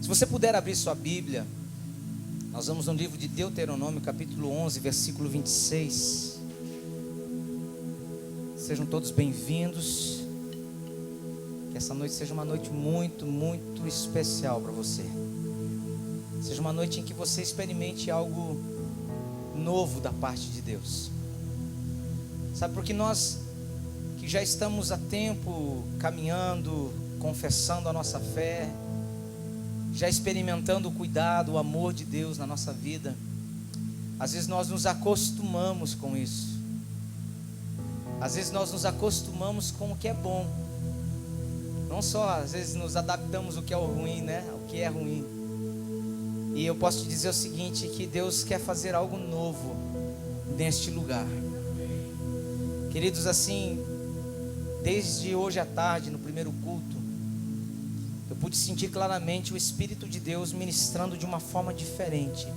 Se você puder abrir sua Bíblia, nós vamos no livro de Deuteronômio, capítulo 11, versículo 26. Sejam todos bem-vindos. Que essa noite seja uma noite muito, muito especial para você. Seja uma noite em que você experimente algo novo da parte de Deus. Sabe, porque nós que já estamos há tempo caminhando, confessando a nossa fé, já experimentando o cuidado, o amor de Deus na nossa vida, às vezes nós nos acostumamos com isso. Às vezes nós nos acostumamos com o que é bom. Não só, às vezes nos adaptamos ao que é ruim, né? O que é ruim. E eu posso te dizer o seguinte, que Deus quer fazer algo novo neste lugar. Queridos, assim, desde hoje à tarde, no primeiro culto, eu pude sentir claramente o Espírito de Deus ministrando de uma forma diferente.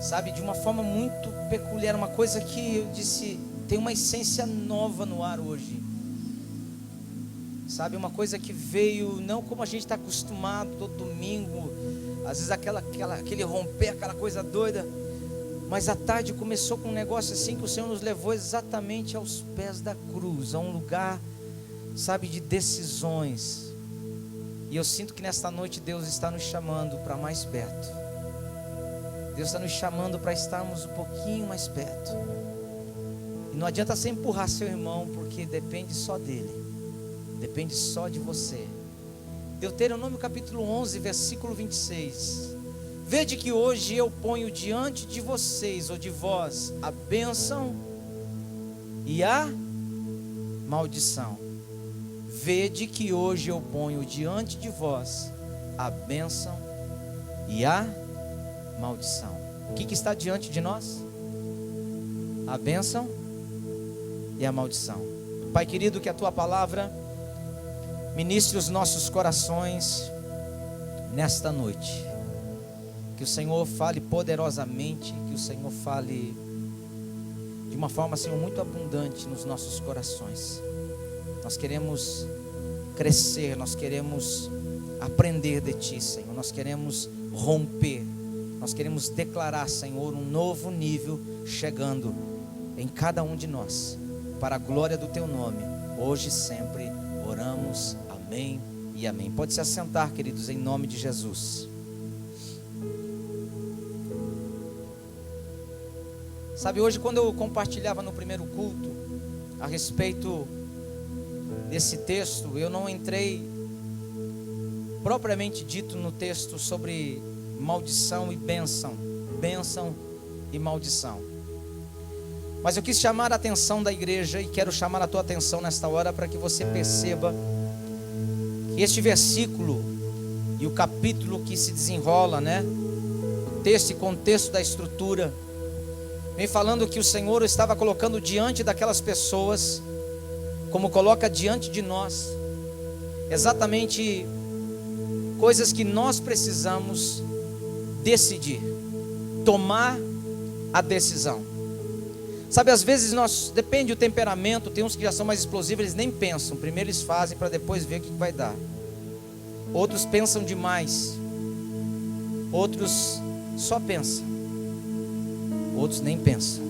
Sabe, de uma forma muito peculiar, uma coisa que eu disse, tem uma essência nova no ar hoje. Sabe, uma coisa que veio, não como a gente está acostumado todo domingo, às vezes aquele romper, aquela coisa doida. Mas à tarde começou com um negócio assim, que o Senhor nos levou exatamente aos pés da cruz, a um lugar, sabe, de decisões. E eu sinto que nesta noite Deus está nos chamando para mais perto. Deus está nos chamando para estarmos um pouquinho mais perto. E não adianta você empurrar seu irmão, porque depende só dele. Depende só de você. Deuteronômio capítulo 11, versículo 26. Vede que hoje eu ponho diante de vocês, ou de vós, a bênção e a maldição. Vede que hoje eu ponho diante de vós a bênção e a maldição. O que está diante de nós? A bênção e a maldição. Pai querido, que a tua palavra ministre os nossos corações nesta noite. Que o Senhor fale poderosamente, que o Senhor fale de uma forma, Senhor, muito abundante nos nossos corações. Nós queremos crescer, nós queremos aprender de Ti, Senhor. Nós queremos romper, nós queremos declarar, Senhor, um novo nível chegando em cada um de nós, para a glória do Teu nome, hoje e sempre. Oramos, amém e amém. Pode se assentar, queridos, em nome de Jesus. Sabe, hoje quando eu compartilhava no primeiro culto a respeito desse texto, eu não entrei propriamente dito no texto sobre maldição e bênção, bênção e maldição. Mas eu quis chamar a atenção da igreja e quero chamar a tua atenção nesta hora para que você perceba que este versículo e o capítulo que se desenrola, né? O texto e contexto da estrutura vem falando que o Senhor estava colocando diante daquelas pessoas, como coloca diante de nós, exatamente coisas que nós precisamos decidir, tomar a decisão. Sabe, às vezes depende do temperamento, tem uns que já são mais explosivos, eles nem pensam, primeiro eles fazem para depois ver o que vai dar. Outros pensam demais, outros só pensam, outros nem pensam.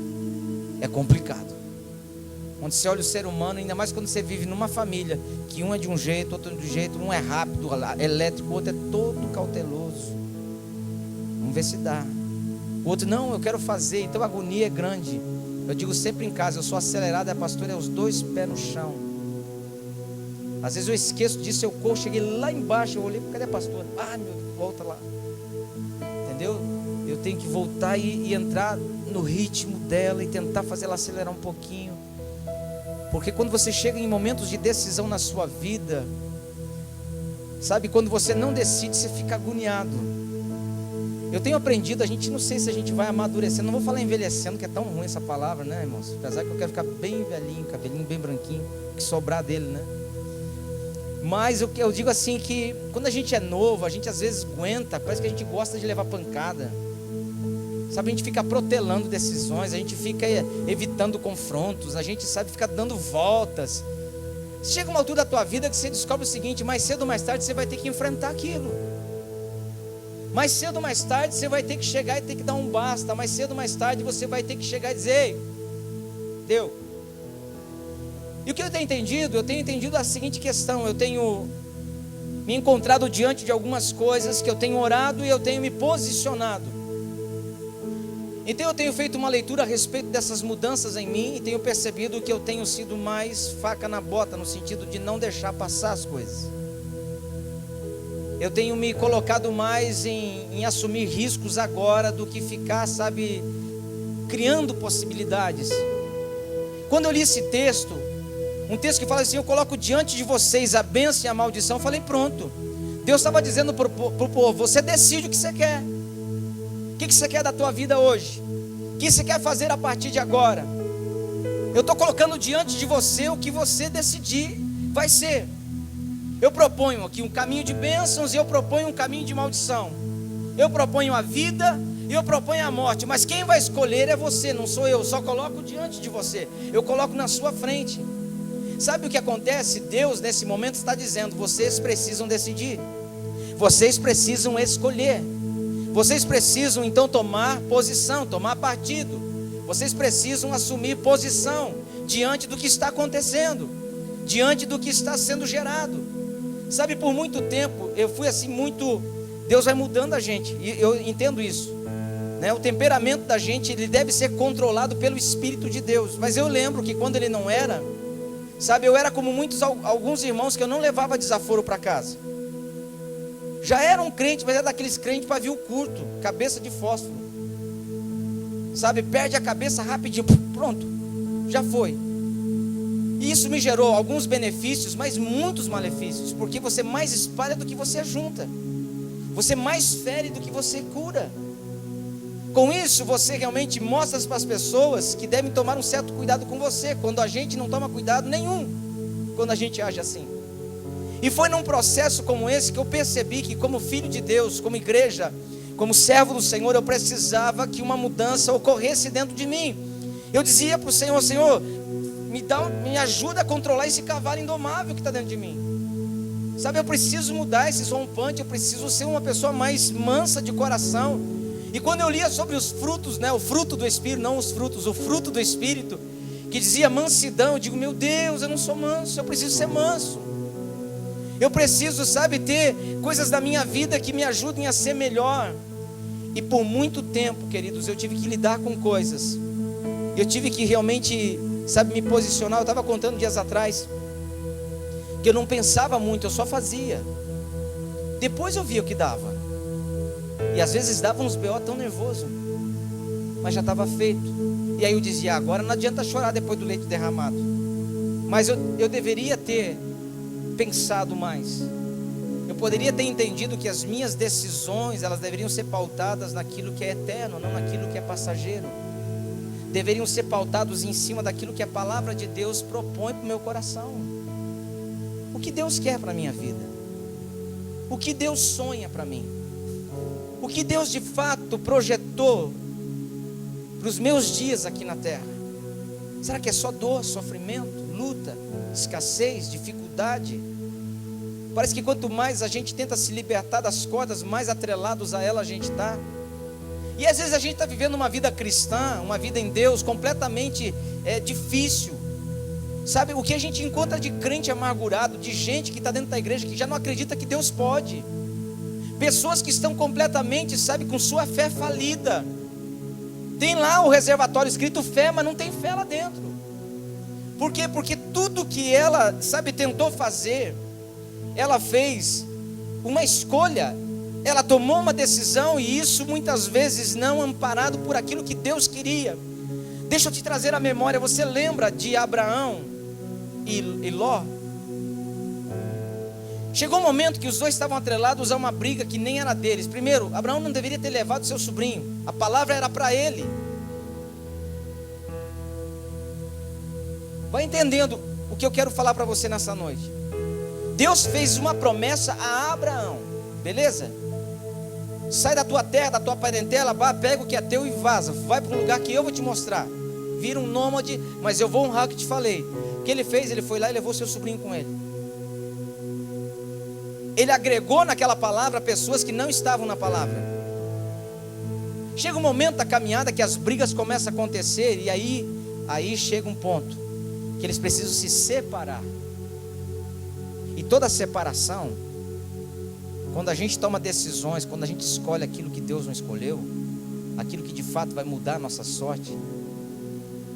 É complicado. Quando você olha o ser humano, ainda mais quando você vive numa família, que um é de um jeito, outro é de um jeito, um é rápido, elétrico, o outro é todo cauteloso. Vamos ver se dá. O outro, não, eu quero fazer, então a agonia é grande. Eu digo sempre em casa, eu sou acelerado, a pastora é os dois pés no chão. Às vezes eu esqueço disso, eu corro, cheguei lá embaixo, eu olhei, cadê a pastora? Ah, meu Deus, volta lá. Entendeu? Eu tenho que voltar e entrar no ritmo dela e tentar fazer ela acelerar um pouquinho. Porque quando você chega em momentos de decisão na sua vida, sabe, quando você não decide, você fica agoniado. Eu tenho aprendido, a gente não sei se a gente vai amadurecendo, não vou falar envelhecendo, que é tão ruim essa palavra, né, irmãos? Apesar que eu quero ficar bem velhinho, cabelinho bem branquinho, que sobrar dele, né? Mas eu digo assim que quando a gente é novo, a gente às vezes aguenta, parece que a gente gosta de levar pancada. Sabe, a gente fica protelando decisões, a gente fica evitando confrontos, a gente sabe ficar dando voltas. Chega uma altura da tua vida que você descobre o seguinte: mais cedo ou mais tarde você vai ter que enfrentar aquilo. Mais cedo ou mais tarde você vai ter que chegar e ter que dar um basta. Mais cedo ou mais tarde você vai ter que chegar e dizer: ei, deu. E o que eu tenho entendido? Eu tenho entendido a seguinte questão: eu tenho me encontrado diante de algumas coisas que eu tenho orado e eu tenho me posicionado. Então eu tenho feito uma leitura a respeito dessas mudanças em mim e tenho percebido que eu tenho sido mais faca na bota, no sentido de não deixar passar as coisas. Eu tenho me colocado mais em assumir riscos agora do que ficar, sabe, criando possibilidades. Quando eu li esse texto, um texto que fala assim: eu coloco diante de vocês a bênção e a maldição, eu falei: pronto. Deus estava dizendo para o povo: você decide o que você quer. O que você quer da tua vida hoje? O que você quer fazer a partir de agora? Eu estou colocando diante de você o que você decidir vai ser. Eu proponho aqui um caminho de bênçãos e eu proponho um caminho de maldição. Eu proponho a vida e eu proponho a morte. Mas quem vai escolher é você, não sou eu. Só coloco diante de você. Eu coloco na sua frente. Sabe o que acontece? Deus nesse momento está dizendo: vocês precisam decidir. Vocês precisam escolher. Vocês precisam então tomar posição, tomar partido. Vocês precisam assumir posição diante do que está acontecendo, diante do que está sendo gerado. Sabe, por muito tempo eu fui assim muito... Deus vai mudando a gente, e eu entendo isso, né? O temperamento da gente, ele deve ser controlado pelo Espírito de Deus. Mas eu lembro que quando ele não era, sabe, eu era como alguns irmãos que eu não levava desaforo para casa. Já era um crente, mas era daqueles crentes pavio curto, cabeça de fósforo, sabe, perde a cabeça rapidinho, pronto, já foi. E isso me gerou alguns benefícios, mas muitos malefícios, porque você mais espalha do que você junta, você mais fere do que você cura. Com isso você realmente mostra para as pessoas que devem tomar um certo cuidado com você, quando a gente não toma cuidado nenhum, quando a gente age assim. E foi num processo como esse que eu percebi que, como filho de Deus, como igreja, como servo do Senhor, eu precisava que uma mudança ocorresse dentro de mim. Eu dizia para o Senhor: Senhor, me ajuda a controlar esse cavalo indomável que está dentro de mim. Sabe, eu preciso mudar esse rompante, eu preciso ser uma pessoa mais mansa de coração. E quando eu lia sobre os frutos, né, o fruto do Espírito, não os frutos, o fruto do Espírito, que dizia mansidão, eu digo: meu Deus, eu não sou manso, eu preciso ser manso. Eu preciso, sabe, ter coisas da minha vida que me ajudem a ser melhor. E por muito tempo, queridos, eu tive que lidar com coisas. Eu tive que realmente, sabe, me posicionar. Eu estava contando dias atrás que eu não pensava muito, eu só fazia. Depois eu via o que dava. E às vezes dava uns B.O. tão nervoso, mas já estava feito. E aí eu dizia: agora não adianta chorar depois do leite derramado. Mas eu deveria ter pensado mais. Eu poderia ter entendido que as minhas decisões, elas deveriam ser pautadas naquilo que é eterno, não naquilo que é passageiro. Deveriam ser pautados em cima daquilo que a palavra de Deus propõe para o meu coração. O que Deus quer para a minha vida? O que Deus sonha para mim? O que Deus de fato projetou para os meus dias aqui na terra? Será que é só dor, sofrimento, luta, escassez, dificuldade? Parece que quanto mais a gente tenta se libertar das cordas, mais atrelados a ela a gente está. E às vezes a gente está vivendo uma vida cristã, uma vida em Deus completamente difícil. Sabe, o que a gente encontra de crente amargurado, de gente que está dentro da igreja que já não acredita que Deus pode. Pessoas que estão completamente, sabe, com sua fé falida. Tem lá o reservatório escrito fé, mas não tem fé lá dentro. Por quê? Porque tudo que ela, sabe, tentou fazer, ela fez uma escolha, ela tomou uma decisão, e isso muitas vezes não amparado por aquilo que Deus queria. Deixa eu te trazer à memória, você lembra de Abraão e Ló? Chegou um momento que os dois estavam atrelados a uma briga que nem era deles. Primeiro, Abraão não deveria ter levado seu sobrinho, a palavra era para ele. Vai entendendo o que eu quero falar para você nessa noite. Deus fez uma promessa a Abraão, beleza? Sai da tua terra, da tua parentela, pega o que é teu e vaza. Vai para um lugar que eu vou te mostrar. Vira um nômade, mas eu vou honrar o que te falei. O que ele fez? Ele foi lá e levou seu sobrinho com ele. Ele agregou naquela palavra pessoas que não estavam na palavra. Chega um momento da caminhada que as brigas começam a acontecer, e aí chega um ponto que eles precisam se separar. E toda separação, quando a gente toma decisões, quando a gente escolhe aquilo que Deus não escolheu, aquilo que de fato vai mudar a nossa sorte,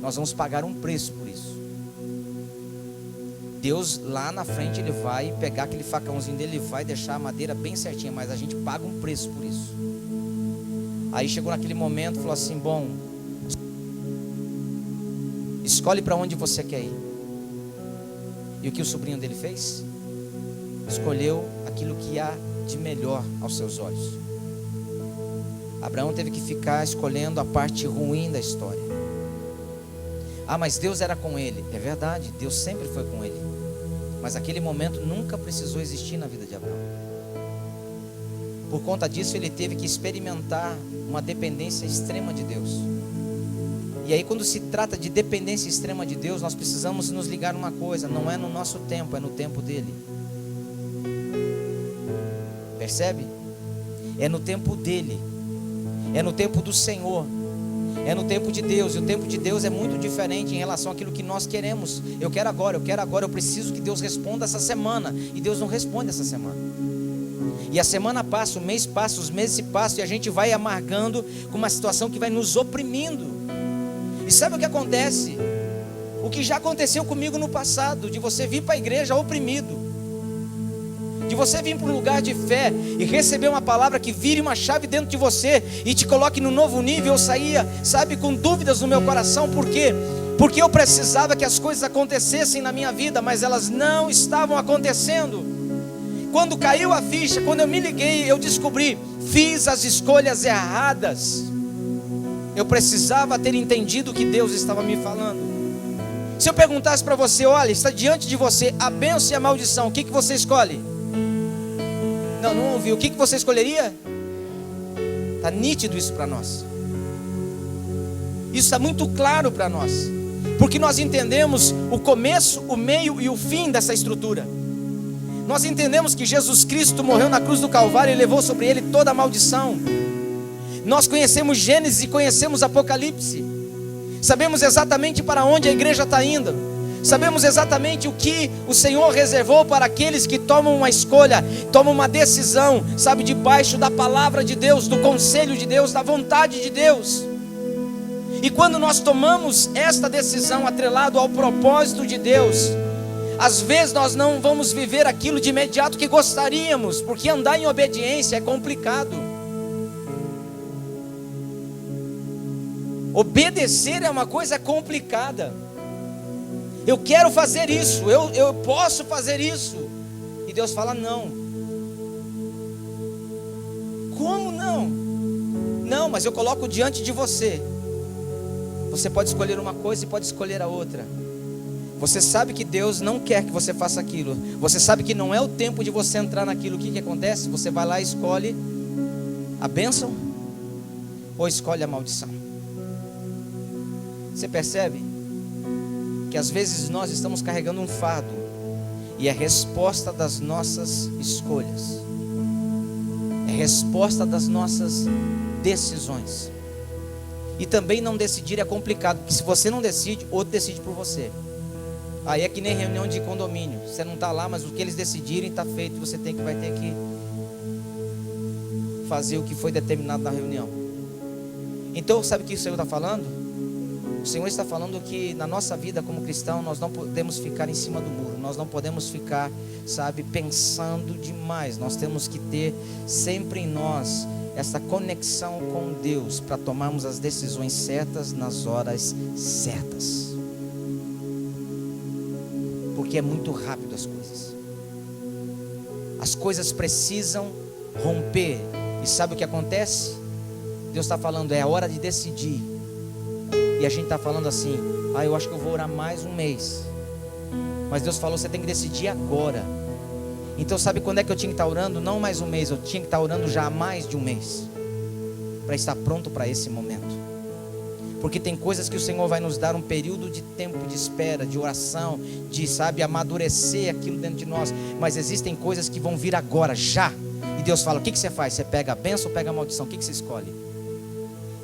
nós vamos pagar um preço por isso. Deus lá na frente, Ele vai pegar aquele facãozinho dele, Ele vai deixar a madeira bem certinha, mas a gente paga um preço por isso. Aí chegou naquele momento, falou assim: bom, escolhe para onde você quer ir. E o que o sobrinho dele fez? Escolheu aquilo que há de melhor aos seus olhos. Abraão teve que ficar escolhendo a parte ruim da história. Ah, mas Deus era com ele. É verdade, Deus sempre foi com ele. Mas aquele momento nunca precisou existir na vida de Abraão. Por conta disso, ele teve que experimentar uma dependência extrema de Deus. E aí, quando se trata de dependência extrema de Deus, nós precisamos nos ligar numa coisa: não é no nosso tempo, é no tempo dele. Percebe? É no tempo dele, é no tempo do Senhor, é no tempo de Deus. E o tempo de Deus é muito diferente em relação àquilo que nós queremos. Eu quero agora, eu preciso que Deus responda essa semana. E Deus não responde essa semana. E a semana passa, o mês passa, os meses se passam, e a gente vai amargando com uma situação que vai nos oprimindo. E sabe o que acontece? O que já aconteceu comigo no passado, de você vir para a igreja oprimido, de você vir para um lugar de fé e receber uma palavra que vire uma chave dentro de você e te coloque no novo nível. Eu saía, sabe, com dúvidas no meu coração. Por quê? Porque eu precisava que as coisas acontecessem na minha vida, mas elas não estavam acontecendo. Quando caiu a ficha, quando eu me liguei, eu descobri: fiz as escolhas erradas. Eu precisava ter entendido o que Deus estava me falando. Se eu perguntasse para você: olha, está diante de você a bênção e a maldição, o que você escolhe? Não ouvi. O que você escolheria? Está nítido isso para nós. Isso está muito claro para nós, porque nós entendemos o começo, o meio e o fim dessa estrutura. Nós entendemos que Jesus Cristo morreu na cruz do Calvário e levou sobre ele toda a maldição. Nós conhecemos Gênesis e conhecemos Apocalipse. Sabemos exatamente para onde a igreja está indo. Sabemos exatamente o que o Senhor reservou para aqueles que tomam uma escolha, tomam uma decisão, sabe, debaixo da palavra de Deus, do conselho de Deus, da vontade de Deus. E quando nós tomamos esta decisão atrelado ao propósito de Deus, às vezes nós não vamos viver aquilo de imediato que gostaríamos, porque andar em obediência é complicado. Obedecer é uma coisa complicada. Eu quero fazer isso, eu posso fazer isso. E Deus fala: não. Como não? Não, mas eu coloco diante de você. Você pode escolher uma coisa e pode escolher a outra. Você sabe que Deus não quer que você faça aquilo. Você sabe que não é o tempo de você entrar naquilo. O que acontece? Você vai lá e escolhe a bênção ou escolhe a maldição. Você percebe que às vezes nós estamos carregando um fardo, e é resposta das nossas escolhas, é resposta das nossas decisões. E também não decidir é complicado, porque se você não decide, outro decide por você. Aí é que nem reunião de condomínio, você não está lá, mas o que eles decidirem está feito. Você vai ter que fazer o que foi determinado na reunião. Então sabe o que o Senhor está falando? O Senhor está falando que na nossa vida como cristão, nós não podemos ficar em cima do muro. Nós não podemos ficar, sabe, pensando demais. Nós temos que ter sempre em nós essa conexão com Deus, para tomarmos as decisões certas nas horas certas. Porque é muito rápido as coisas. As coisas precisam romper. E sabe o que acontece? Deus está falando: é a hora de decidir. E a gente está falando assim: eu acho que eu vou orar mais um mês. Mas Deus falou: você tem que decidir agora. Então sabe quando é que eu tinha que estar orando? Não mais um mês, eu tinha que estar orando já há mais de um mês, para estar pronto para esse momento. Porque tem coisas que o Senhor vai nos dar um período de tempo de espera, de oração, de, amadurecer aquilo dentro de nós. Mas existem coisas que vão vir agora, já. E Deus fala, o que você faz? Você pega a bênção ou pega a maldição? O que você escolhe?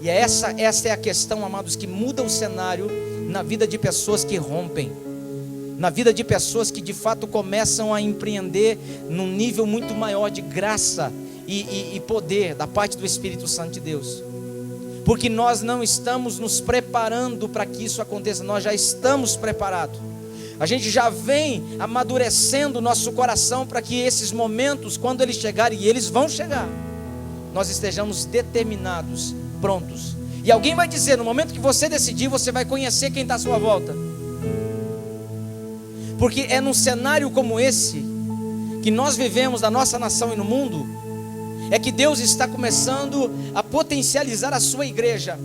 E essa é a questão, amados, que muda o cenário na vida de pessoas que rompem. Na vida de pessoas que de fato começam a empreender num nível muito maior de graça e poder da parte do Espírito Santo de Deus. Porque nós não estamos nos preparando para que isso aconteça, nós já estamos preparados. A gente já vem amadurecendo o nosso coração para que esses momentos, quando eles chegarem, e eles vão chegar, nós estejamos determinados, prontos. E alguém vai dizer, no momento que você decidir, você vai conhecer quem está à sua volta. Porque é num cenário como esse que nós vivemos na nossa nação e no mundo, é que Deus está começando a potencializar a sua igreja,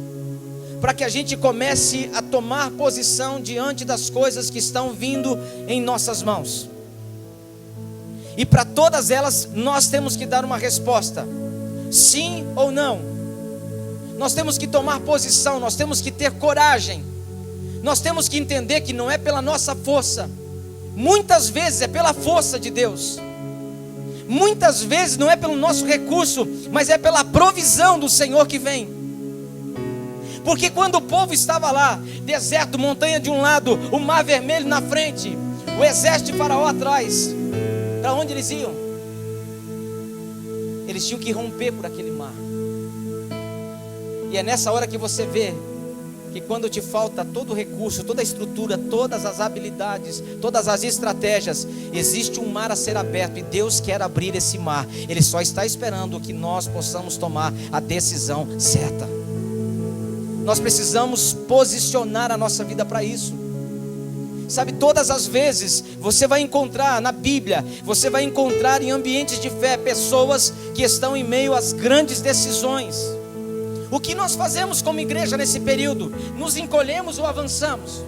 para que a gente comece a tomar posição diante das coisas que estão vindo em nossas mãos. E para todas elas nós temos que dar uma resposta, sim ou não. Nós temos que tomar posição, nós temos que ter coragem, nós temos que entender que não é pela nossa força, muitas vezes é pela força de Deus. Muitas vezes não é pelo nosso recurso, mas é pela provisão do Senhor que vem. Porque quando o povo estava lá, deserto, montanha de um lado, o mar vermelho na frente, o exército de Faraó atrás, para onde eles iam? Eles tinham que romper por aquele mar. E é nessa hora que você vê que quando te falta todo o recurso, toda a estrutura, todas as habilidades, todas as estratégias, existe um mar a ser aberto e Deus quer abrir esse mar. Ele só está esperando que nós possamos tomar a decisão certa. Nós precisamos posicionar a nossa vida para isso. Sabe, todas as vezes você vai encontrar na Bíblia, você vai encontrar em ambientes de fé pessoas que estão em meio às grandes decisões. O que nós fazemos como igreja nesse período? Nos encolhemos ou avançamos?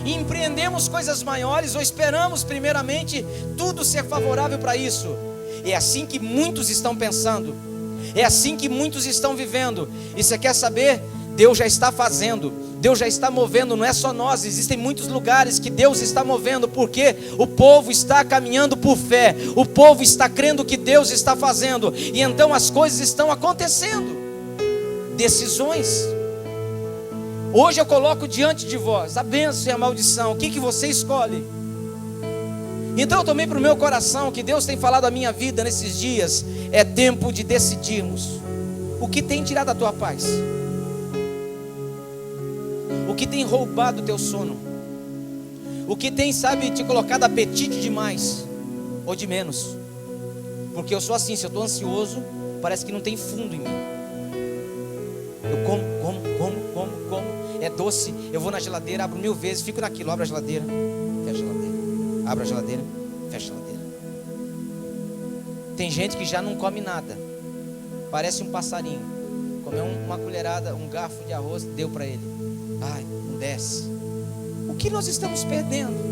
E empreendemos coisas maiores ou esperamos primeiramente tudo ser favorável para isso? É assim que muitos estão pensando, é assim que muitos estão vivendo. E você quer saber? Deus já está fazendo, Deus já está movendo, não é só nós, existem muitos lugares que Deus está movendo, porque o povo está caminhando por fé, o povo está crendo que Deus está fazendo, e então as coisas estão acontecendo. Decisões. Hoje eu coloco diante de vós a bênção e a maldição. O que você escolhe? Então eu tomei para o meu coração que Deus tem falado a minha vida nesses dias. É tempo de decidirmos. O que tem tirado a tua paz? O que tem roubado o teu sono? O que tem, te colocado apetite demais ou de menos? Porque eu sou assim, se eu estou ansioso, parece que não tem fundo em mim. Eu como, é doce, eu vou na geladeira, abro 1000 vezes, fico naquilo, abro a geladeira, fecha a geladeira, abro a geladeira, fecha a geladeira. Tem gente que já não come nada, parece um passarinho, comeu uma colherada, um garfo de arroz, deu para ele, ai, não desce. O que nós estamos perdendo?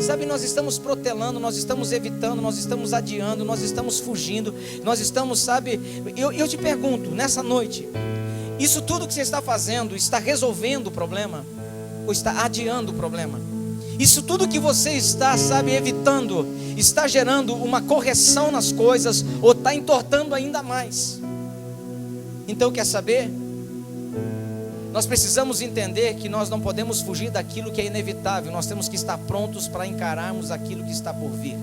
Sabe, nós estamos protelando, nós estamos evitando, nós estamos adiando, nós estamos fugindo, nós estamos, eu te pergunto, nessa noite, isso tudo que você está fazendo, está resolvendo o problema? Ou está adiando o problema? Isso tudo que você está, evitando, está gerando uma correção nas coisas, ou está entortando ainda mais? Então quer saber? Nós precisamos entender que nós não podemos fugir daquilo que é inevitável. Nós temos que estar prontos para encararmos aquilo que está por vir.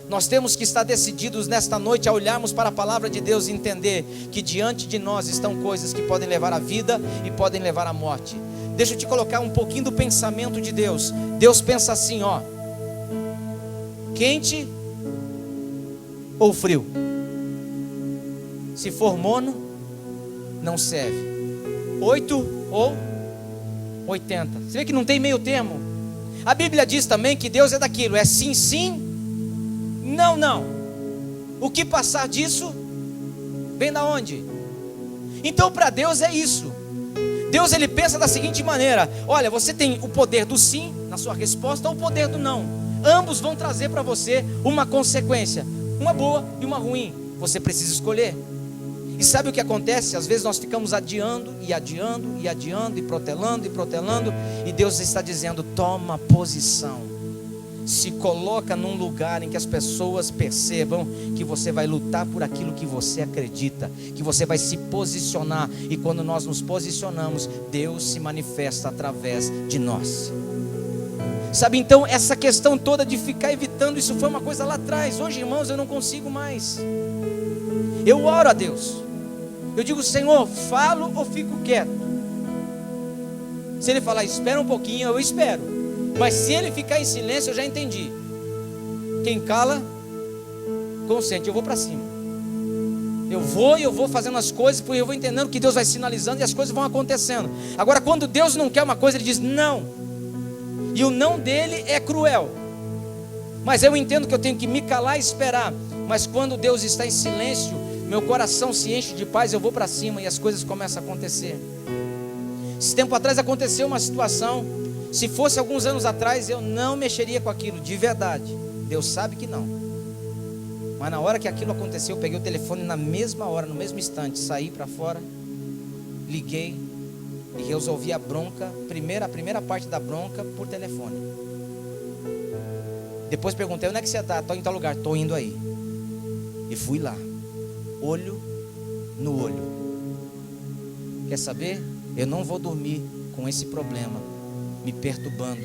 Nós temos que estar decididos nesta noite a olharmos para a palavra de Deus e entender que diante de nós estão coisas que podem levar à vida e podem levar à morte. Deixa eu te colocar um pouquinho do pensamento de Deus. Deus pensa assim, quente ou frio? Se for mono, não serve. 8 ou 80. Você vê que não tem meio termo. A Bíblia diz também que Deus é daquilo, é sim, sim, não, não. O que passar disso vem da onde? Então para Deus é isso. Deus, ele pensa da seguinte maneira: olha, você tem o poder do sim na sua resposta ou o poder do não. Ambos vão trazer para você uma consequência, uma boa e uma ruim. Você precisa escolher. E sabe o que acontece? Às vezes nós ficamos adiando e adiando e adiando e protelando, e Deus está dizendo: toma posição, se coloca num lugar em que as pessoas percebam que você vai lutar por aquilo que você acredita, que você vai se posicionar. E quando nós nos posicionamos, Deus se manifesta através de nós. Sabe, então essa questão toda de ficar evitando, isso foi uma coisa lá atrás. Hoje, irmãos, eu não consigo mais. Eu oro a Deus, eu digo: Senhor, falo ou fico quieto? Se Ele falar espera um pouquinho, eu espero. Mas se Ele ficar em silêncio, eu já entendi. Quem cala, consente. Eu vou para cima. Eu vou fazendo as coisas, porque eu vou entendendo que Deus vai sinalizando e as coisas vão acontecendo. Agora, quando Deus não quer uma coisa, Ele diz não. E o não dele é cruel. Mas eu entendo que eu tenho que me calar e esperar. Mas quando Deus está em silêncio, meu coração se enche de paz, eu vou para cima e as coisas começam a acontecer. Esse tempo atrás aconteceu uma situação. Se fosse alguns anos atrás, eu não mexeria com aquilo, de verdade. Deus sabe que não. Mas na hora que aquilo aconteceu, eu peguei o telefone na mesma hora, no mesmo instante, saí para fora, liguei e resolvi a bronca, a primeira parte da bronca por telefone. Depois perguntei: onde é que você está? Estou em tal lugar. Estou indo aí. E fui lá, olho no olho. Quer saber? Eu não vou dormir com esse problema me perturbando,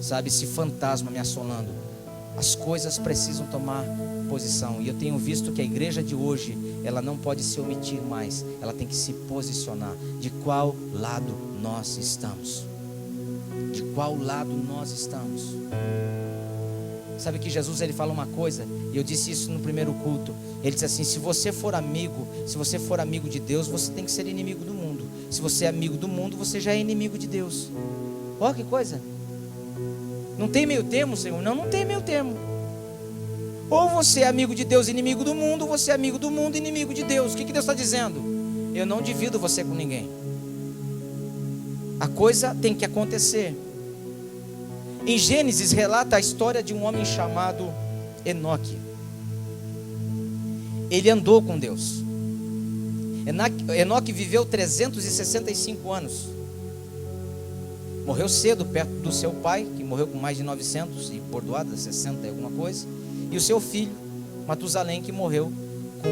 sabe, esse fantasma me assolando. As coisas precisam tomar posição. E eu tenho visto que a igreja de hoje, ela não pode se omitir mais. Ela tem que se posicionar. De qual lado nós estamos? De qual lado nós estamos? Sabe que Jesus, Ele fala uma coisa, e eu disse isso no primeiro culto. Ele disse assim: se você for amigo de Deus, você tem que ser inimigo do mundo. Se você é amigo do mundo, você já é inimigo de Deus. Olha que coisa. Não tem meio termo, Senhor? Não tem meio termo. Ou você é amigo de Deus, inimigo do mundo, ou você é amigo do mundo, inimigo de Deus. O que Deus está dizendo? Eu não divido você com ninguém. A coisa tem que acontecer. Em Gênesis relata a história de um homem chamado Enoque. Ele andou com Deus. Enoque viveu 365 anos. Morreu cedo, perto do seu pai, que morreu com mais de 900 e bordoada, 60 e alguma coisa. E o seu filho, Matusalém, que morreu com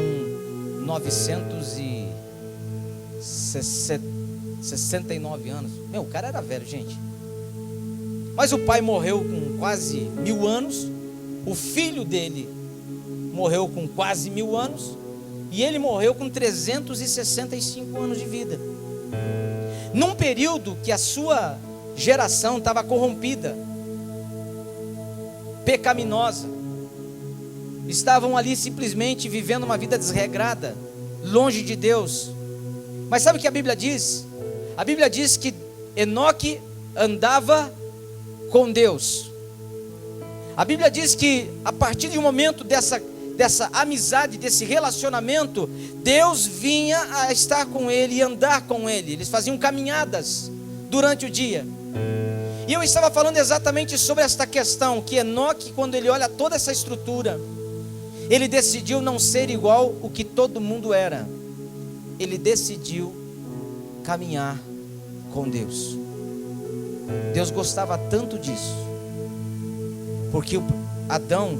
969 anos. O cara era velho, gente. Mas o pai morreu com quase 1000 anos. O filho dele morreu com quase 1000 anos. E ele morreu com 365 anos de vida. Num período que a sua geração estava corrompida, pecaminosa, estavam ali simplesmente vivendo uma vida desregrada, longe de Deus. Mas sabe o que a Bíblia diz? A Bíblia diz que Enoque andava com Deus. A Bíblia diz que a partir de um momento dessa amizade, desse relacionamento, Deus vinha a estar com ele e andar com ele. Eles faziam caminhadas durante o dia. E eu estava falando exatamente sobre esta questão, que Enoque, quando ele olha toda essa estrutura, ele decidiu não ser igual o que todo mundo era. Ele decidiu caminhar com Deus. Deus gostava tanto disso, porque Adão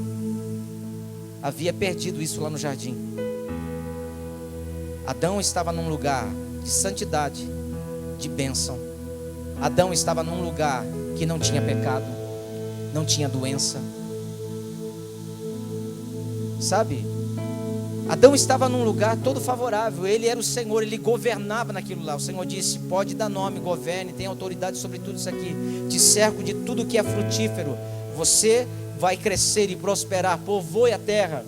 havia perdido isso lá no jardim. Adão estava num lugar de santidade, de bênção. Adão estava num lugar que não tinha pecado, não tinha doença. Sabe? Adão estava num lugar todo favorável. Ele era o Senhor, ele governava naquilo lá. O Senhor disse: pode dar nome, governe, tem autoridade sobre tudo isso aqui. Te cerco de tudo que é frutífero. Você vai crescer e prosperar, povoe a terra.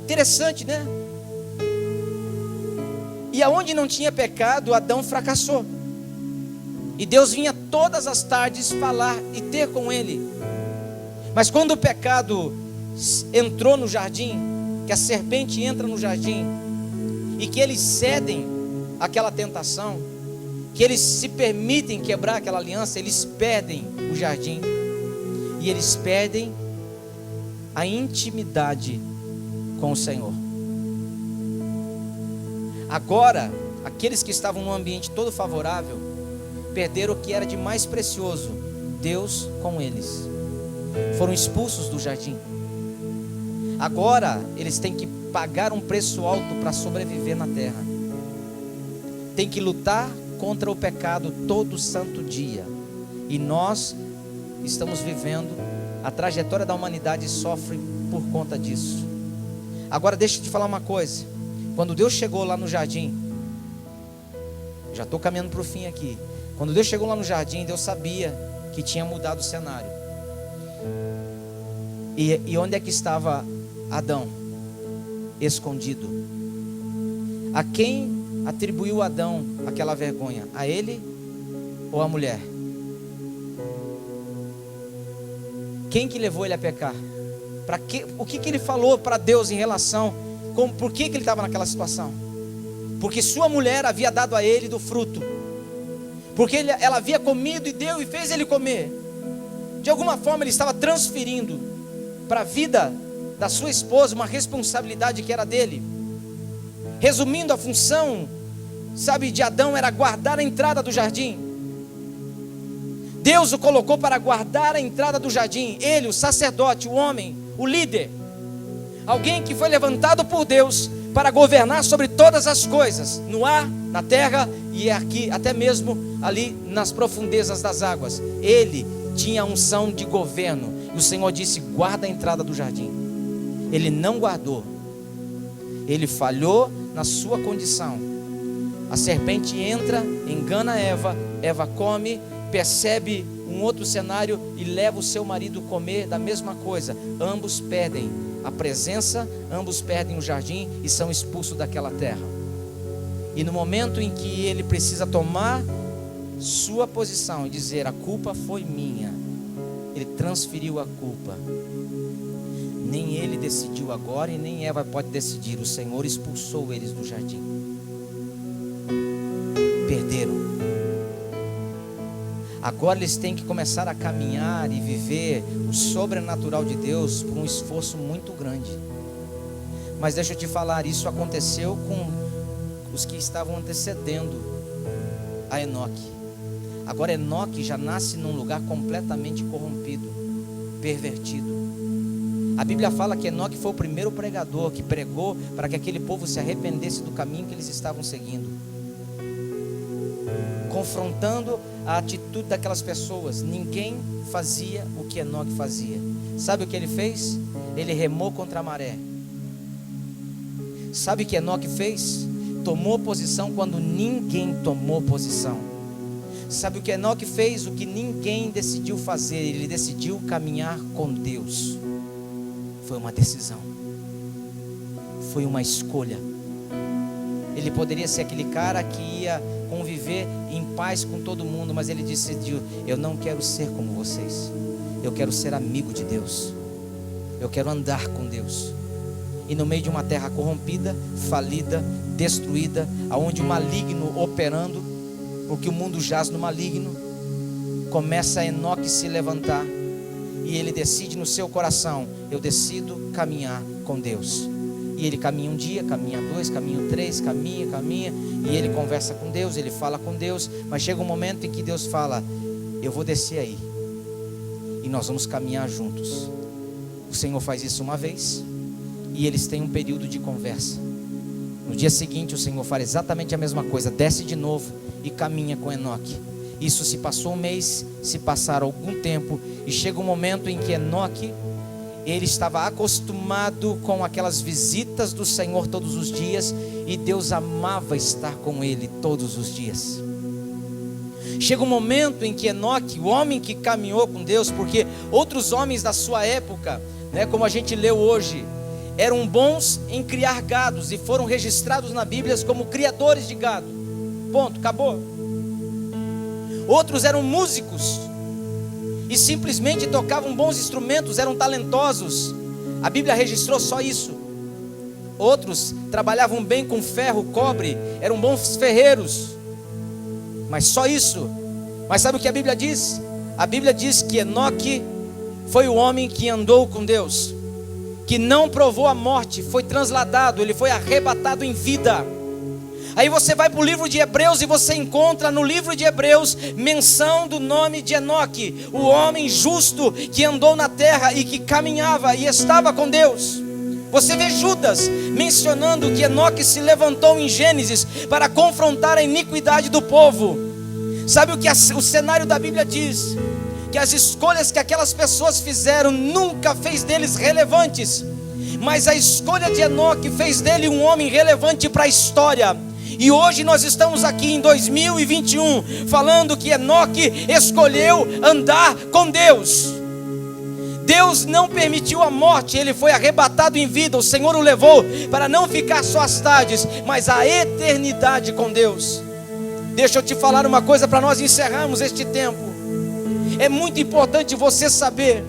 Interessante, né? E aonde não tinha pecado, Adão fracassou. E Deus vinha todas as tardes falar e ter com ele. Mas quando o pecado entrou no jardim, que a serpente entra no jardim, e que eles cedem àquela tentação, que eles se permitem quebrar aquela aliança, eles perdem o jardim. E eles perdem a intimidade com o Senhor. Agora, aqueles que estavam num ambiente todo favorável, perderam o que era de mais precioso, Deus com eles. Foram expulsos do jardim. Agora, eles têm que pagar um preço alto para sobreviver na terra. Tem que lutar contra o pecado todo santo dia. E nós estamos vivendo, a trajetória da humanidade sofre por conta disso. Agora deixa eu te falar uma coisa. Quando Deus chegou lá no jardim, já estou caminhando para o fim aqui. Quando Deus chegou lá no jardim, Deus sabia que tinha mudado o cenário. E onde é que estava Adão? Escondido. A quem atribuiu Adão aquela vergonha? A ele ou a mulher? Quem que levou ele a pecar? O que ele falou para Deus em relação por que ele estava naquela situação? Porque sua mulher havia dado a ele do fruto, porque ela havia comido e deu e fez ele comer. De alguma forma ele estava transferindo para a vida da sua esposa uma responsabilidade que era dele. Resumindo, a função, de Adão era guardar a entrada do jardim. Deus o colocou para guardar a entrada do jardim. Ele, o sacerdote, o homem, o líder, alguém que foi levantado por Deus para governar sobre todas as coisas, no ar, na terra e aqui, até mesmo ali nas profundezas das águas. Ele tinha a unção de governo. E o Senhor disse: guarda a entrada do jardim. Ele não guardou. Ele falhou na sua condição. A serpente entra, engana Eva. Eva come, percebe um outro cenário e leva o seu marido a comer da mesma coisa. Ambos perdem a presença, ambos perdem o jardim e são expulsos daquela terra. E no momento em que ele precisa tomar sua posição e dizer: a culpa foi minha, ele transferiu a culpa. Nem ele decidiu agora e nem Eva pode decidir. O Senhor expulsou eles do jardim. Perderam. Agora eles têm que começar a caminhar e viver o sobrenatural de Deus por um esforço muito grande. Mas deixa eu te falar, isso aconteceu com os que estavam antecedendo a Enoque. Agora Enoque já nasce num lugar completamente corrompido, pervertido. A Bíblia fala que Enoque foi o primeiro pregador que pregou para que aquele povo se arrependesse do caminho que eles estavam seguindo, confrontando a atitude daquelas pessoas. Ninguém fazia o que Enoque fazia. Sabe o que ele fez? Ele remou contra a maré. Sabe o que Enoque fez? Tomou posição quando ninguém tomou posição. Sabe o que Enoque fez? O que ninguém decidiu fazer. Ele decidiu caminhar com Deus. Foi uma decisão, foi uma escolha. Ele poderia ser aquele cara que ia conviver em paz com todo mundo, mas ele decidiu: eu não quero ser como vocês, eu quero ser amigo de Deus, eu quero andar com Deus. E no meio de uma terra corrompida, falida, destruída, aonde o maligno operando, porque o mundo jaz no maligno, começa Enoque se levantar. E ele decide no seu coração: eu decido caminhar com Deus. E ele caminha um dia, caminha dois, caminha três, caminha. E ele conversa com Deus, ele fala com Deus. Mas chega um momento em que Deus fala: eu vou descer aí, e nós vamos caminhar juntos. O Senhor faz isso uma vez, e eles têm um período de conversa. No dia seguinte o Senhor faz exatamente a mesma coisa, desce de novo e caminha com Enoque. Isso se passou um mês, se passaram algum tempo, e chega um momento em que Enoque, ele estava acostumado com aquelas visitas do Senhor todos os dias, e Deus amava estar com ele todos os dias. Chega um momento em que Enoque, o homem que caminhou com Deus, porque outros homens da sua época, como a gente leu hoje, eram bons em criar gados e foram registrados na Bíblia como criadores de gado. Ponto, acabou. Outros eram músicos e simplesmente tocavam bons instrumentos, eram talentosos. A Bíblia registrou só isso. Outros trabalhavam bem com ferro, cobre, eram bons ferreiros, mas só isso. Mas sabe o que a Bíblia diz? A Bíblia diz que Enoque foi o homem que andou com Deus, que não provou a morte, foi transladado, ele foi arrebatado em vida. Aí você vai para o livro de Hebreus e você encontra no livro de Hebreus menção do nome de Enoque, o homem justo que andou na terra e que caminhava e estava com Deus. Você vê Judas mencionando que Enoque se levantou em Gênesis para confrontar a iniquidade do povo. Sabe o que o cenário da Bíblia diz? Que as escolhas que aquelas pessoas fizeram nunca fez deles relevantes, mas a escolha de Enoque fez dele um homem relevante para a história. E hoje nós estamos aqui em 2021 falando que Enoque escolheu andar com Deus. Deus não permitiu a morte, ele foi arrebatado em vida. O Senhor o levou para não ficar só as tardes, mas a eternidade com Deus. Deixa eu te falar uma coisa para nós encerrarmos este tempo. É muito importante você saber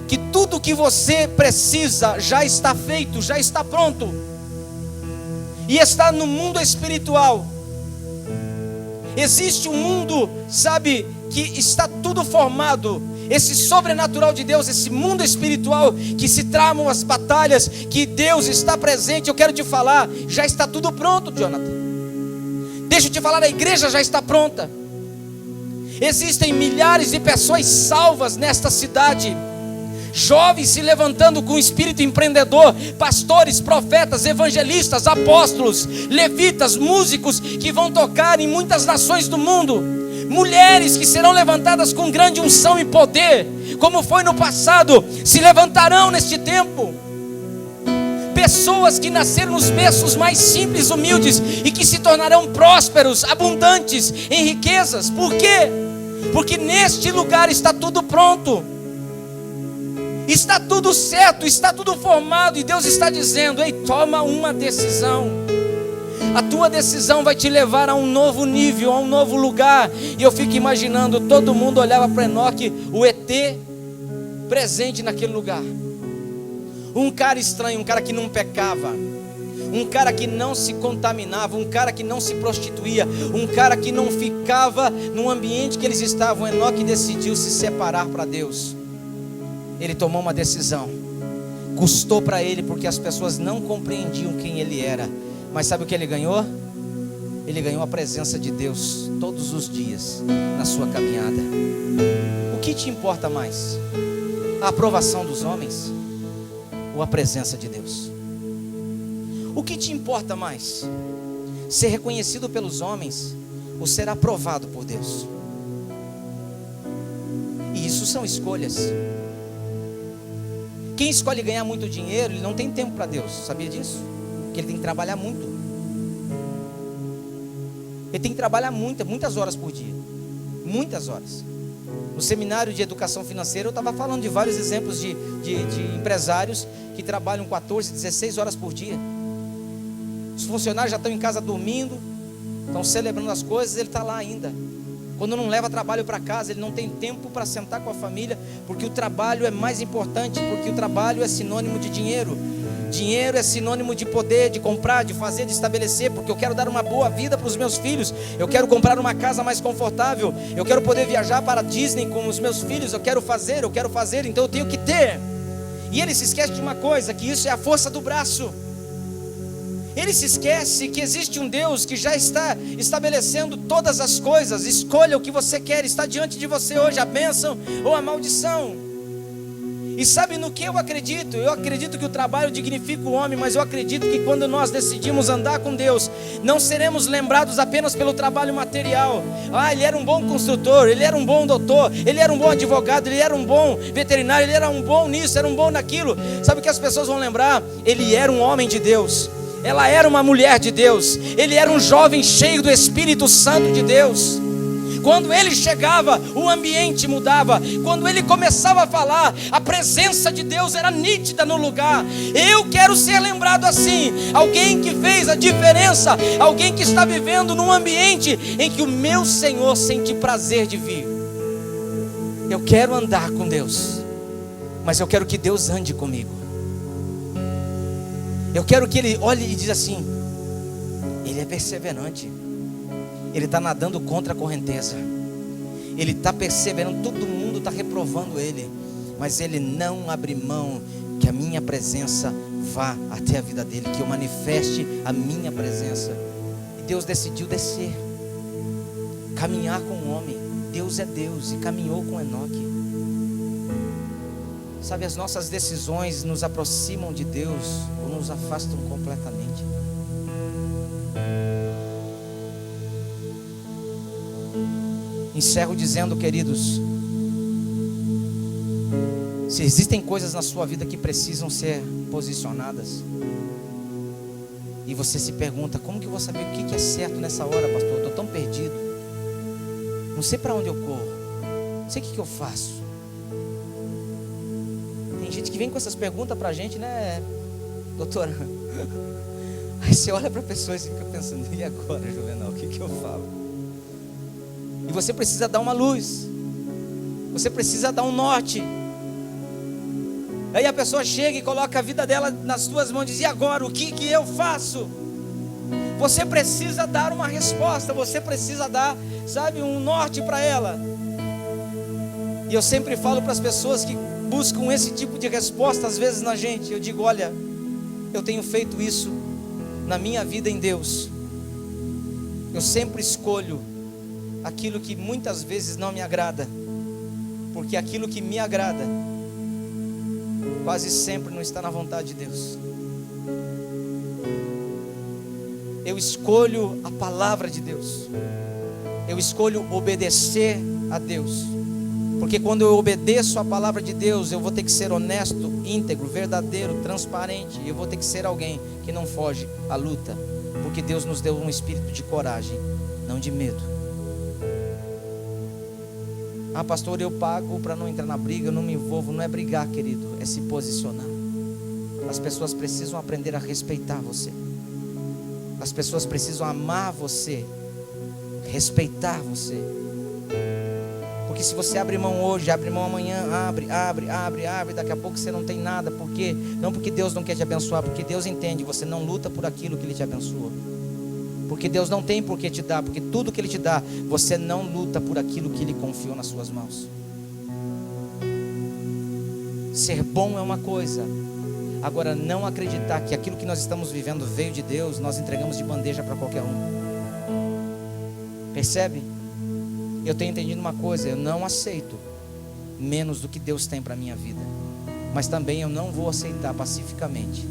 que tudo que você precisa já está feito, já está pronto, e está no mundo espiritual. Existe um mundo, sabe, que está tudo formado. Esse sobrenatural de Deus, esse mundo espiritual que se tramam as batalhas, que Deus está presente. Eu quero te falar, já está tudo pronto, Jonathan. Deixa eu te falar, a igreja já está pronta. Existem milhares de pessoas salvas nesta cidade. Jovens se levantando com espírito empreendedor, pastores, profetas, evangelistas, apóstolos, levitas, músicos que vão tocar em muitas nações do mundo. Mulheres que serão levantadas com grande unção e poder, como foi no passado, se levantarão neste tempo. Pessoas que nasceram nos berços mais simples, humildes, e que se tornarão prósperos, abundantes em riquezas. Por quê? Porque neste lugar está tudo pronto, está tudo certo, está tudo formado, e Deus está dizendo: ei, toma uma decisão. A tua decisão vai te levar a um novo nível, a um novo lugar. E eu fico imaginando, todo mundo olhava para Enoque, o ET presente naquele lugar. Um cara estranho, um cara que não pecava, um cara que não se contaminava, um cara que não se prostituía, um cara que não ficava no ambiente que eles estavam. Enoque decidiu se separar para Deus. Ele tomou uma decisão, custou para ele, porque as pessoas não compreendiam quem ele era. Mas sabe o que ele ganhou? Ele ganhou a presença de Deus todos os dias na sua caminhada. O que te importa mais? A aprovação dos homens ou a presença de Deus? O que te importa mais? Ser reconhecido pelos homens ou ser aprovado por Deus? E isso são escolhas. Quem escolhe ganhar muito dinheiro, ele não tem tempo para Deus. Sabia disso? Porque ele tem que trabalhar muito. Ele tem que trabalhar muitas horas por dia. Muitas horas. No seminário de educação financeira eu estava falando de vários exemplos de empresários que trabalham 14, 16 horas por dia. Os funcionários já estão em casa dormindo, estão celebrando as coisas, ele está lá ainda. Quando não leva trabalho para casa, ele não tem tempo para sentar com a família, porque o trabalho é mais importante, porque o trabalho é sinônimo de dinheiro. Dinheiro é sinônimo de poder, de comprar, de fazer, de estabelecer, porque eu quero dar uma boa vida para os meus filhos, eu quero comprar uma casa mais confortável, eu quero poder viajar para a Disney com os meus filhos, eu quero fazer, então eu tenho que ter. E ele se esquece de uma coisa, que isso é a força do braço. Ele se esquece que existe um Deus que já está estabelecendo todas as coisas. Escolha o que você quer, está diante de você hoje, a bênção ou a maldição. E sabe no que eu acredito? Eu acredito que o trabalho dignifica o homem, mas eu acredito que quando nós decidimos andar com Deus, não seremos lembrados apenas pelo trabalho material. Ah, ele era um bom construtor, ele era um bom doutor, ele era um bom advogado, ele era um bom veterinário, ele era um bom nisso, era um bom naquilo. Sabe o que as pessoas vão lembrar? Ele era um homem de Deus, ela era uma mulher de Deus, ele era um jovem cheio do Espírito Santo de Deus. Quando ele chegava, o ambiente mudava. Quando ele começava a falar, a presença de Deus era nítida no lugar. Eu quero ser lembrado assim, alguém que fez a diferença, alguém que está vivendo num ambiente em que o meu Senhor sente prazer de vir. Eu quero andar com Deus, mas eu quero que Deus ande comigo. Eu quero que ele olhe e diga assim: ele é perseverante, ele está nadando contra a correnteza, ele está perseverando, todo mundo está reprovando ele, mas ele não abre mão, que a minha presença vá até a vida dele, que eu manifeste a minha presença. E Deus decidiu descer, caminhar com o homem. Deus é Deus e caminhou com Enoque. Sabe, as nossas decisões nos aproximam de Deus ou nos afastam completamente. Encerro dizendo, queridos, se existem coisas na sua vida que precisam ser posicionadas, e você se pergunta, como que eu vou saber o que é certo nessa hora, pastor? Eu estou tão perdido, não sei para onde eu corro, não sei o que eu faço. Tem gente que vem com essas perguntas para a gente, né, doutora? Aí você olha para a pessoa e fica pensando, e agora, Juvenal, o que eu falo? E você precisa dar uma luz, você precisa dar um norte. Aí a pessoa chega e coloca a vida dela nas tuas mãos e diz, e agora, o que eu faço? Você precisa dar uma resposta, você precisa dar, sabe, um norte para ela. E eu sempre falo para as pessoas que buscam esse tipo de resposta, às vezes na gente, eu digo, olha, eu tenho feito isso na minha vida em Deus. Eu sempre escolho aquilo que muitas vezes não me agrada, porque aquilo que me agrada quase sempre não está na vontade de Deus. Eu escolho a palavra de Deus, eu escolho obedecer a Deus, porque quando eu obedeço a palavra de Deus, eu vou ter que ser honesto, íntegro, verdadeiro, transparente, e eu vou ter que ser alguém que não foge à luta, porque Deus nos deu um espírito de coragem, não de medo. Ah, pastor, eu pago para não entrar na briga, eu não me envolvo. Não é brigar, querido, é se posicionar. As pessoas precisam aprender a respeitar você. As pessoas precisam amar você, respeitar você. Porque se você abre mão hoje, abre mão amanhã, abre, daqui a pouco você não tem nada. Por quê? Não porque Deus não quer te abençoar, porque Deus entende, você não luta por aquilo que Ele te abençoou. Porque Deus não tem por que te dar, porque tudo que Ele te dá, você não luta por aquilo que Ele confiou nas suas mãos. Ser bom é uma coisa, agora não acreditar que aquilo que nós estamos vivendo veio de Deus, nós entregamos de bandeja para qualquer um. Percebe? Eu tenho entendido uma coisa, eu não aceito menos do que Deus tem para a minha vida, mas também eu não vou aceitar pacificamente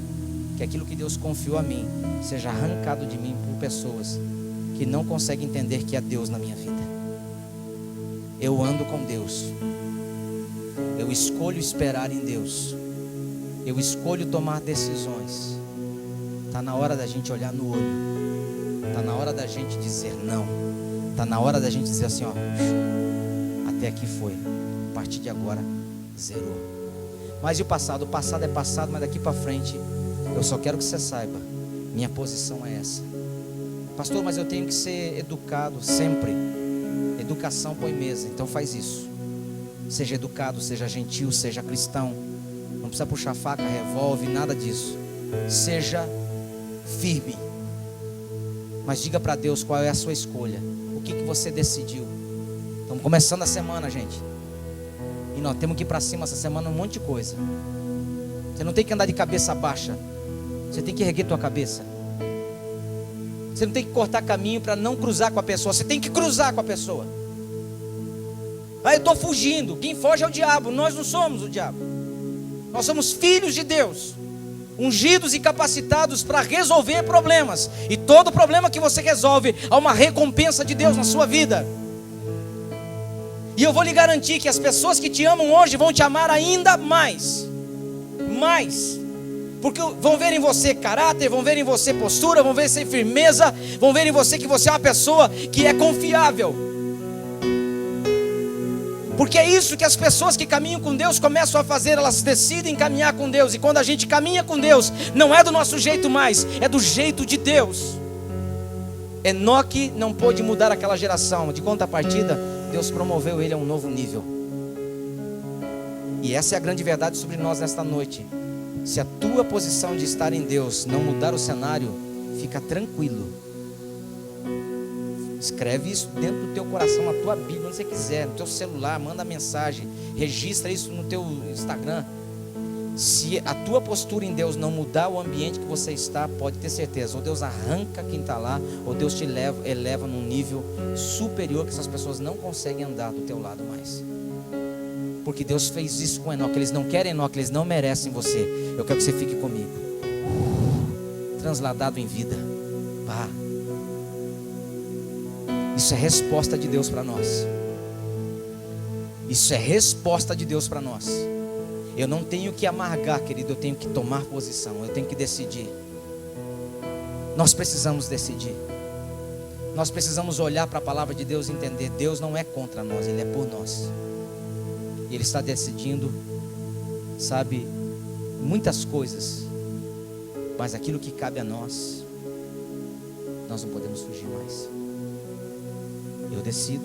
que aquilo que Deus confiou a mim seja arrancado de mim por pessoas que não conseguem entender que é Deus na minha vida. Eu ando com Deus, eu escolho esperar em Deus, eu escolho tomar decisões. Está na hora da gente olhar no olho, está na hora da gente dizer não, está na hora da gente dizer assim, ó, até aqui foi, a partir de agora zerou. Mas e o passado? O passado é passado, mas daqui para frente eu só quero que você saiba, minha posição é essa. Pastor, mas eu tenho que ser educado sempre. Educação põe mesa, então faz isso. Seja educado, seja gentil, seja cristão. Não precisa puxar faca, revólver, nada disso. Seja firme. Mas diga para Deus qual é a sua escolha. O que você decidiu. Estamos começando a semana, gente. E nós temos que ir para cima essa semana um monte de coisa. Você não tem que andar de cabeça baixa. Você tem que erguer tua cabeça. Você não tem que cortar caminho para não cruzar com a pessoa. Você tem que cruzar com a pessoa. Ah, eu estou fugindo. Quem foge é o diabo. Nós não somos o diabo. Nós somos filhos de Deus, ungidos e capacitados para resolver problemas. E todo problema que você resolve, há uma recompensa de Deus na sua vida. E eu vou lhe garantir que as pessoas que te amam hoje vão te amar ainda mais. Porque vão ver em você caráter, vão ver em você postura, vão ver em você firmeza, vão ver em você que você é uma pessoa que é confiável. Porque é isso que as pessoas que caminham com Deus começam a fazer, elas decidem caminhar com Deus. E quando a gente caminha com Deus, não é do nosso jeito mais, é do jeito de Deus. Enoque não pôde mudar aquela geração, de contrapartida, Deus promoveu ele a um novo nível. E essa é a grande verdade sobre nós nesta noite. Se a tua posição de estar em Deus não mudar o cenário, fica tranquilo. Escreve isso dentro do teu coração, na tua Bíblia, onde você quiser, no teu celular, manda mensagem, registra isso no teu Instagram. Se a tua postura em Deus não mudar o ambiente que você está, pode ter certeza, ou Deus arranca quem está lá, ou Deus te eleva num nível superior que essas pessoas não conseguem andar do teu lado mais. Porque Deus fez isso com Enoque. Eles não querem Enoque, eles não merecem você. Eu quero que você fique comigo. Transladado em vida. Pá. Isso é resposta de Deus para nós. Isso é resposta de Deus para nós. Eu não tenho que amargar, querido, eu tenho que tomar posição, eu tenho que decidir. Nós precisamos decidir. Nós precisamos olhar para a palavra de Deus e entender, Deus não é contra nós, Ele é por nós. E Ele está decidindo, sabe, muitas coisas. Mas aquilo que cabe a nós, nós não podemos fugir mais. Eu decido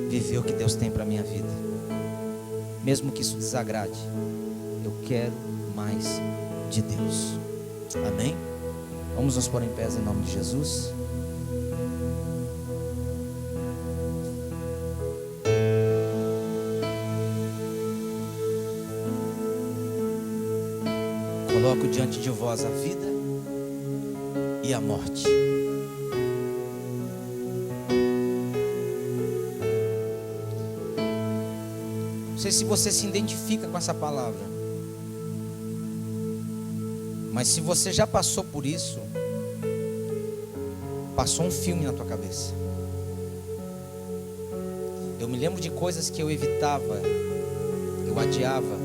viver o que Deus tem para a minha vida. Mesmo que isso desagrade, eu quero mais de Deus. Amém? Vamos nos pôr em pé em nome de Jesus. Coloco diante de vós a vida e a morte. Não sei se você se identifica com essa palavra, mas se você já passou por isso, passou um filme na tua cabeça. Eu me lembro de coisas que eu evitava, eu adiava.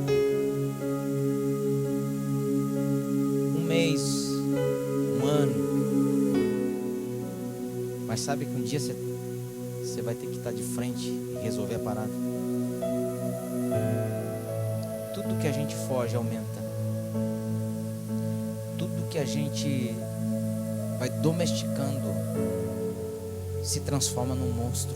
Um mês, um ano. Mas sabe que um dia você vai ter que estar de frente e resolver a parada. Tudo que a gente foge aumenta. Tudo que a gente vai domesticando se transforma num monstro.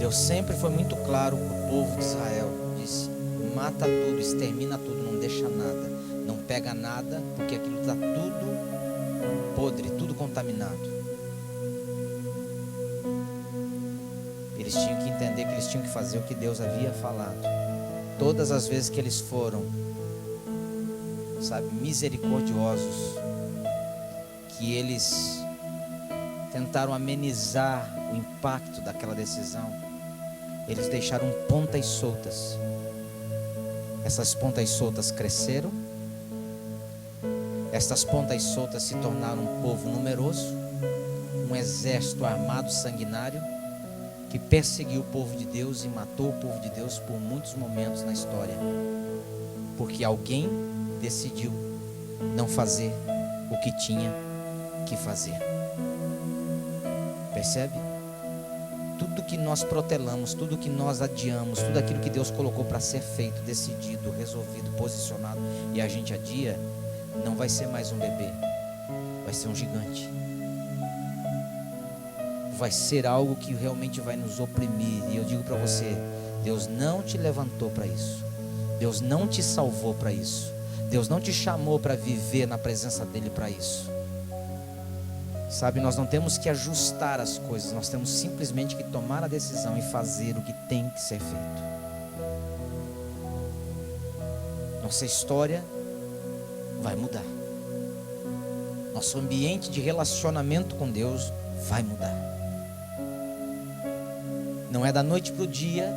Deus sempre foi muito claro para o povo de Israel. Disse: mata tudo, extermina tudo, não deixa nada, não pega nada, porque aquilo está tudo podre, tudo contaminado. Eles tinham que entender que eles tinham que fazer o que Deus havia falado. Todas as vezes que eles foram, sabe, misericordiosos, que eles tentaram amenizar o impacto daquela decisão, eles deixaram pontas soltas. Essas pontas soltas cresceram. Essas pontas soltas se tornaram um povo numeroso, um exército armado sanguinário, que perseguiu o povo de Deus e matou o povo de Deus por muitos momentos na história, porque alguém decidiu não fazer o que tinha que fazer. Percebe? Tudo que nós protelamos, tudo que nós adiamos, tudo aquilo que Deus colocou para ser feito, decidido, resolvido, posicionado, e a gente adia, não vai ser mais um bebê, vai ser um gigante. Vai ser algo que realmente vai nos oprimir. E eu digo para você, Deus não te levantou para isso. Deus não te salvou para isso. Deus não te chamou para viver na presença dEle para isso. Sabe, nós não temos que ajustar as coisas, nós temos simplesmente que tomar a decisão e fazer o que tem que ser feito. Nossa história vai mudar. Nosso ambiente de relacionamento com Deus vai mudar. Não é da noite para o dia,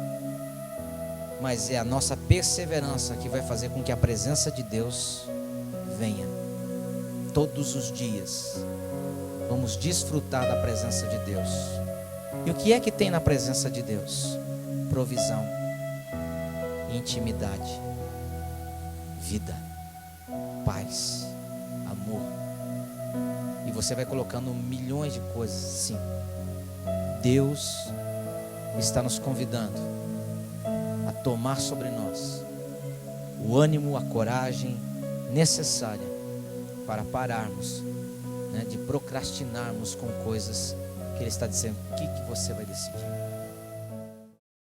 mas é a nossa perseverança que vai fazer com que a presença de Deus venha todos os dias. Vamos desfrutar da presença de Deus. E o que é que tem na presença de Deus? Provisão, intimidade, vida, paz, amor. E você vai colocando milhões de coisas. Sim, Deus está nos convidando a tomar sobre nós o ânimo, a coragem necessária para pararmos, de procrastinarmos com coisas que Ele está dizendo. O que você vai decidir?